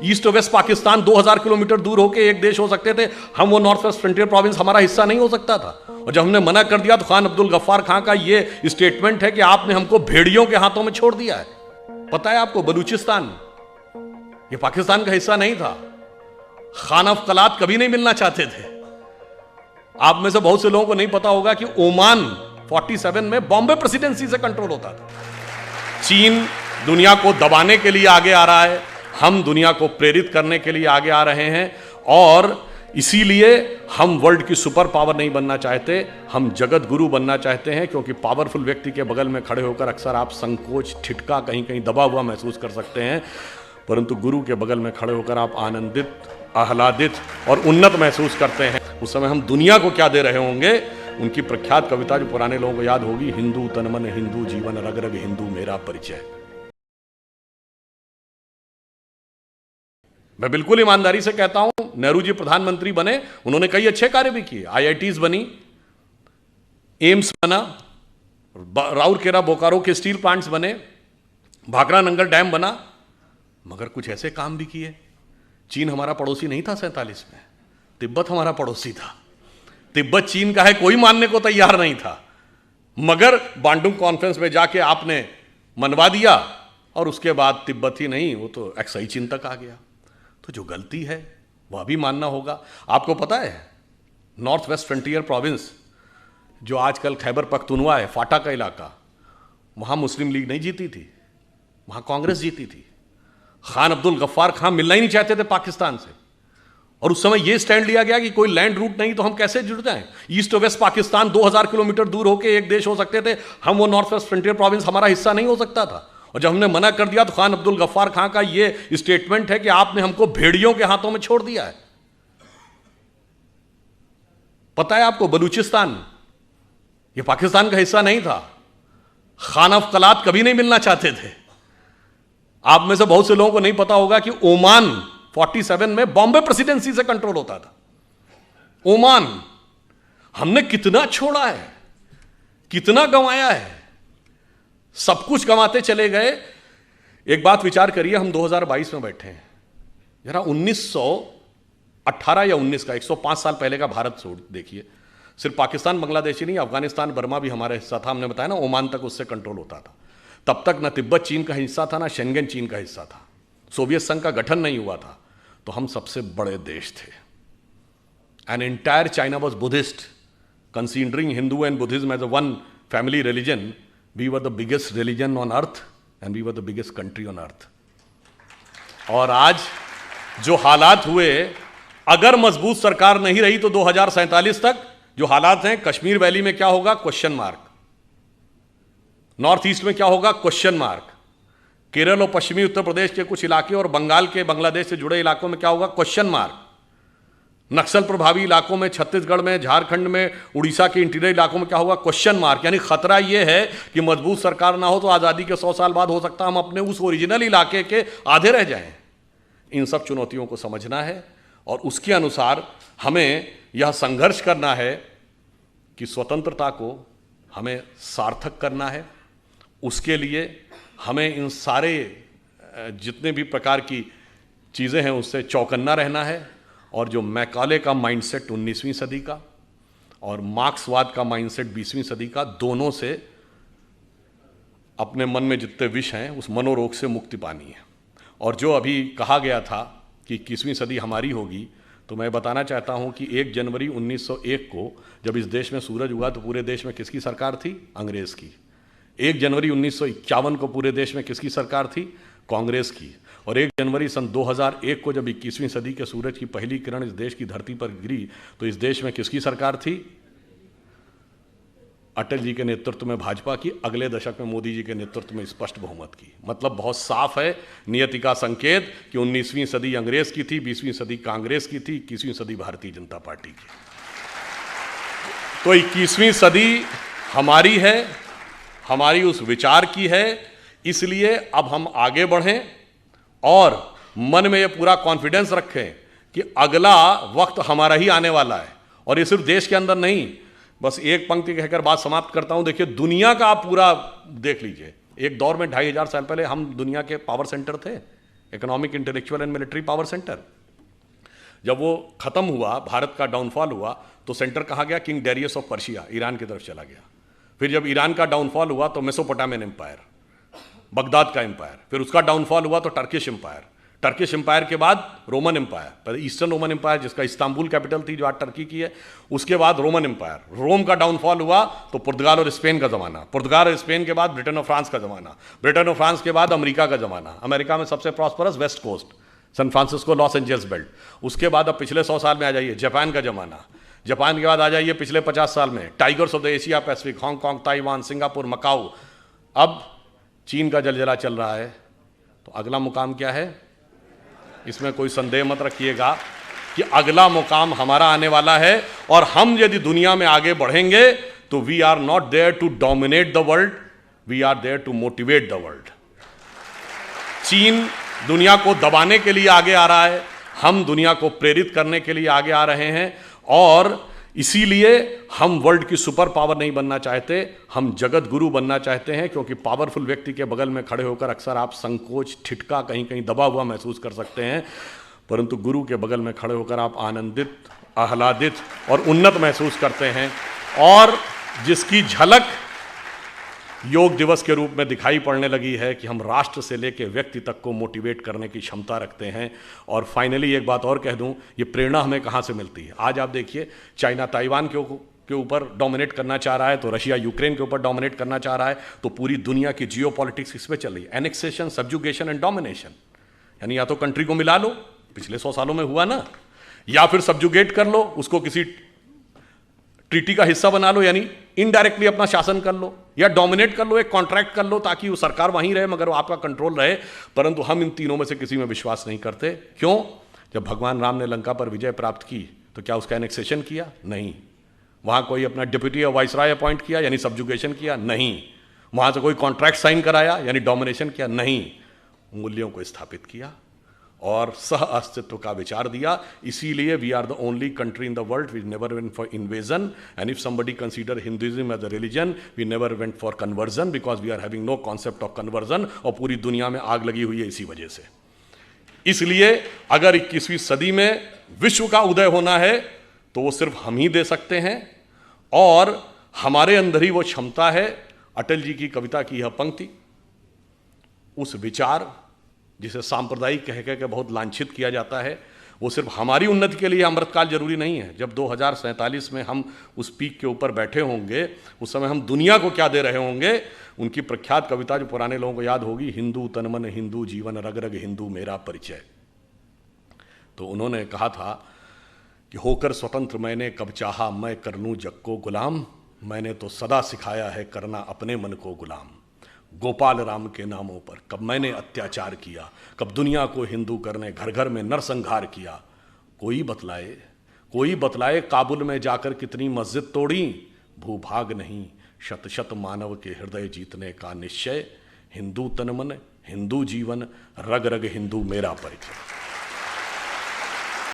East और waste Pakistan 2000 kilometre दूर होकर एक देश हो सकते थे, हम वो नॉर्थ वेस्ट फ्रंटियर प्रोविंस हमारा हिस्सा नहीं हो सकता था। और जब हमने मना कर दिया तो खान अब्दुल गफ्फार खां का ये स्टेटमेंट है कि आपने हमको भेड़ियों के हाथों में छोड़ दिया है। पता है आपको, बलूचिस्तान ये पाकिस्तान का हिस्सा नहीं था। खान ऑफ कलात कभी नहीं मिलना चाहते थे। आप में से बहुत से लोगों को नहीं पता होगा कि ओमान 47 में बॉम्बे प्रेसिडेंसी से कंट्रोल होता था। चीन दुनिया को दबाने के लिए आगे आ रहा है, हम दुनिया को प्रेरित करने के लिए आगे आ रहे हैं, और इसीलिए हम वर्ल्ड की सुपर पावर नहीं बनना चाहते, हम जगत गुरु बनना चाहते हैं। क्योंकि पावरफुल व्यक्ति के बगल में खड़े होकर अक्सर आप संकोच, ठिठका, कहीं कहीं दबा हुआ महसूस कर सकते हैं, परंतु गुरु के बगल में खड़े होकर आप आनंदित, आह्लादित और उन्नत महसूस करते हैं। उस समय हम दुनिया को क्या दे रहे होंगे। उनकी प्रख्यात कविता जो पुराने लोगों को याद होगी, हिंदू तन मन हिंदू जीवन रग रग हिंदू मेरा परिचय। मैं बिल्कुल ईमानदारी से कहता हूं, नेहरू जी प्रधानमंत्री बने, उन्होंने कई अच्छे कार्य भी किए। आईआईटीज बनी, एम्स बना, राउरकेला बोकारो के स्टील प्लांट्स बने, भाखरा नंगल डैम बना, मगर कुछ ऐसे काम भी किए। चीन हमारा पड़ोसी नहीं था 47 में, तिब्बत हमारा पड़ोसी था। तिब्बत चीन का है कोई मानने को तैयार नहीं था, मगर बांडुंग कॉन्फ्रेंस में जाके आपने मनवा दिया, और उसके बाद तिब्बत ही नहीं, वो तो एक्साई चीन तक आ गया। तो जो गलती है वह भी मानना होगा। आपको पता है, नॉर्थ वेस्ट फ्रंटियर प्रोविंस जो आजकल खैबर पख्तूनवा है, फाटा का इलाका, वहां मुस्लिम लीग नहीं जीती थी, वहां कांग्रेस जीती थी। खान अब्दुल गफ्फार खां मिलना ही नहीं चाहते थे पाकिस्तान से, और उस समय यह स्टैंड लिया गया कि कोई लैंड रूट नहीं तो हम कैसे जुड़ जाएं। ईस्ट और वेस्ट पाकिस्तान 2000 किलोमीटर दूर होकर एक देश हो सकते थे, हम वो नॉर्थ वेस्ट फ्रंटियर प्रोविंस हमारा हिस्सा नहीं हो सकता था। और जब हमने मना कर दिया तो खान अब्दुल गफ्फार खां का यह स्टेटमेंट है कि आपने हमको भेड़ियों के हाथों में छोड़ दिया है। पता है आपको, बलूचिस्तान ये पाकिस्तान का हिस्सा नहीं था। खान ऑफ कलात कभी नहीं मिलना चाहते थे। आप में से बहुत से लोगों को नहीं पता होगा कि ओमान 47 में बॉम्बे प्रेसिडेंसी से कंट्रोल होता था। ओमान हमने कितना छोड़ा है, कितना गंवाया है, सब कुछ गंवाते चले गए। एक बात विचार करिए, हम 2022 में बैठे हैं, जरा 1918 या 19 का 105 साल पहले का भारत छोड़ देखिए। सिर्फ पाकिस्तान बांग्लादेश ही नहीं, अफगानिस्तान बर्मा भी हमारा हिस्सा था। हमने बताया ना, ओमान तक उससे कंट्रोल होता था। तब तक न तिब्बत चीन का हिस्सा था, ना शेंगेन चीन का हिस्सा था, सोवियत संघ का गठन नहीं हुआ था। तो हम सबसे बड़े देश थे। An entire China was Buddhist, considering Hindu and Buddhism as a one family religion, we were the biggest religion on earth and we were the biggest country on earth. और आज जो हालात हुए, अगर मजबूत सरकार नहीं रही तो 2047 तक जो हालात हैं, कश्मीर वैली में क्या होगा, क्वेश्चन मार्क। नॉर्थ ईस्ट में क्या होगा, क्वेश्चन मार्क। केरल और पश्चिमी उत्तर प्रदेश के कुछ इलाके और बंगाल के, बांग्लादेश से जुड़े इलाकों में क्या होगा, क्वेश्चन मार्क। नक्सल प्रभावी इलाकों में, छत्तीसगढ़ में, झारखंड में, उड़ीसा के इंटीरियर इलाकों में क्या होगा, क्वेश्चन मार्क। यानी खतरा यह है कि मजबूत सरकार ना हो तो आज़ादी के 100 साल बाद हो सकता है हम अपने उस ओरिजिनल इलाके के आधे रह जाएं। इन सब चुनौतियों को समझना है और उसके अनुसार हमें यह संघर्ष करना है कि स्वतंत्रता को हमें सार्थक करना है। उसके लिए हमें इन सारे जितने भी प्रकार की चीज़ें हैं उससे चौकन्ना रहना है। और जो मैकाले का माइंडसेट 19वीं सदी का और मार्क्सवाद का माइंडसेट 20वीं सदी का, दोनों से अपने मन में जितने विष हैं उस मनोरोग से मुक्ति पानी है। और जो अभी कहा गया था कि 21वीं सदी हमारी होगी, तो मैं बताना चाहता हूं कि 1 जनवरी 1901 को जब इस देश में सूरज उगा तो पूरे देश में किसकी सरकार थी, अंग्रेज़ की। 1 जनवरी 1951 को पूरे देश में किसकी सरकार थी, कांग्रेस की। और 1 जनवरी सन 2001 को जब 21वीं सदी के सूरज की पहली किरण इस देश की धरती पर गिरी तो इस देश में किसकी सरकार थी, अटल जी के नेतृत्व में भाजपा की। अगले दशक में मोदी जी के नेतृत्व में स्पष्ट बहुमत की। मतलब बहुत साफ है नियति का संकेत कि 19वीं सदी अंग्रेज की थी, 20वीं सदी कांग्रेस की थी, 21वीं सदी भारतीय जनता पार्टी की। तो 21वीं सदी हमारी है, हमारी उस विचार की है। इसलिए अब हम आगे बढ़ें और मन में ये पूरा कॉन्फिडेंस रखें कि अगला वक्त हमारा ही आने वाला है। और ये सिर्फ देश के अंदर नहीं, बस एक पंक्ति कहकर बात समाप्त करता हूं। देखिए, दुनिया का आप पूरा देख लीजिए। एक दौर में 2500 साल पहले हम दुनिया के पावर सेंटर थे, economic, intellectual and military power centre. जब वो खत्म हुआ, भारत का डाउनफॉल हुआ, तो सेंटर कहाँ गया? King Darius of Persia, Iran की तरफ चला गया। फिर जब ईरान का डाउनफॉल हुआ तो मेसोपोटामियन एम्पायर, बगदाद का एम्पायर। फिर उसका डाउनफॉल हुआ तो टर्किश एम्पायर। टर्किश एम्पायर के बाद रोमन एम्पायर, पहले ईस्टर्न रोमन एम्पायर जिसका इस्तांबुल कैपिटल थी, जो आज टर्की की है। उसके बाद रोमन एम्पायर। रोम का डाउनफॉल हुआ तो पुर्तगाल और स्पेन का ज़माना। पुर्तगाल और स्पेन के बाद ब्रिटेन और फ्रांस का ज़माना। ब्रिटेन और फ्रांस के बाद अमेरिका का ज़माना। अमेरिका में सबसे prosperous west coast, San Francisco, Los Angeles belt. उसके बाद अब पिछले 100 साल में आ जाइए, जापान का ज़माना। जापान के बाद आ जाइए पिछले 50 साल में tigers of the Asia Pacific, Hong Kong, Taiwan, Singapore, Macau. अब चीन का जलजला चल रहा है। तो अगला मुकाम क्या है? इसमें कोई संदेह मत रखिएगा कि अगला मुकाम हमारा आने वाला है। और हम यदि दुनिया में आगे बढ़ेंगे तो we are not there to dominate the world, we are there to motivate the world. चीन दुनिया को दबाने के लिए आगे आ रहा है, हम दुनिया को प्रेरित करने के लिए आगे आ रहे हैं। और इसीलिए हम वर्ल्ड की सुपर पावर नहीं बनना चाहते, हम जगत गुरु बनना चाहते हैं। क्योंकि पावरफुल व्यक्ति के बगल में खड़े होकर अक्सर आप संकोच, ठिठका, कहीं कहीं दबा हुआ महसूस कर सकते हैं, परंतु गुरु के बगल में खड़े होकर आप आनंदित, आह्लादित और उन्नत महसूस करते हैं। और जिसकी झलक योग दिवस के रूप में दिखाई पड़ने लगी है कि हम राष्ट्र से लेकर व्यक्ति तक को मोटिवेट करने की क्षमता रखते हैं। और फाइनली एक बात और कह दूं, ये प्रेरणा हमें कहाँ से मिलती है? आज आप देखिए, चाइना ताइवान के ऊपर डोमिनेट करना चाह रहा है, तो रशिया यूक्रेन के ऊपर डोमिनेट करना चाह रहा है। तो पूरी दुनिया की जियोपॉलिटिक्स इस पे चल रही है, एनेक्सेशन, सब्जुगेशन एंड डोमिनेशन। यानी या तो कंट्री को मिला लो, पिछले 100 सालों में हुआ ना, या फिर सब्जुगेट कर लो, उसको किसी ट्रीटी का हिस्सा बना लो, यानी इनडायरेक्टली अपना शासन कर लो, या डोमिनेट कर लो, एक कॉन्ट्रैक्ट कर लो ताकि वो सरकार वहीं रहे मगर वो आपका कंट्रोल रहे। परंतु हम इन तीनों में से किसी में विश्वास नहीं करते। क्यों? जब भगवान राम ने लंका पर विजय प्राप्त की तो क्या उसका एनेक्सेशन किया? नहीं। वहां कोई अपना डिप्यूटी और वाइसराय अपॉइंट किया, यानी सब्जुगेशन किया? नहीं। वहां से कोई कॉन्ट्रैक्ट साइन कराया, यानी डोमिनेशन किया? नहीं। मूल्यों को स्थापित किया और सह अस्तित्व का विचार दिया। इसीलिए we are the only country in the world we never went for invasion, and if somebody consider Hinduism as a religion, we never went for conversion, because we are having no concept of conversion. और पूरी दुनिया में आग लगी हुई है इसी वजह से। इसलिए अगर 21वीं सदी में विश्व का उदय होना है तो वो सिर्फ हम ही दे सकते हैं, और हमारे अंदर ही वो क्षमता है। अटल जी की कविता की यह पंक्ति, उस विचार जिसे सांप्रदायिक कह के बहुत लांछित किया जाता है, वो सिर्फ हमारी उन्नति के लिए अमृतकाल जरूरी नहीं है। जब 2047 में हम उस पीक के ऊपर बैठे होंगे, उस समय हम दुनिया को क्या दे रहे होंगे। उनकी प्रख्यात कविता जो पुराने लोगों को याद होगी, हिंदू तन मन हिंदू जीवन, रग रग हिंदू मेरा परिचय। तो उन्होंने कहा था कि होकर स्वतंत्र मैंने कब चाहा, मैं कर लूं जग को गुलाम, मैंने तो सदा सिखाया है करना अपने मन को गुलाम। गोपाल राम के नामों पर कब मैंने अत्याचार किया, कब दुनिया को हिंदू करने घर घर में नरसंहार किया। कोई बतलाए काबुल में जाकर कितनी मस्जिद तोड़ी, भूभाग नहीं शत शत मानव के हृदय जीतने का निश्चय। हिंदू तन मन हिंदू जीवन, रग रग हिंदू मेरा परिचय।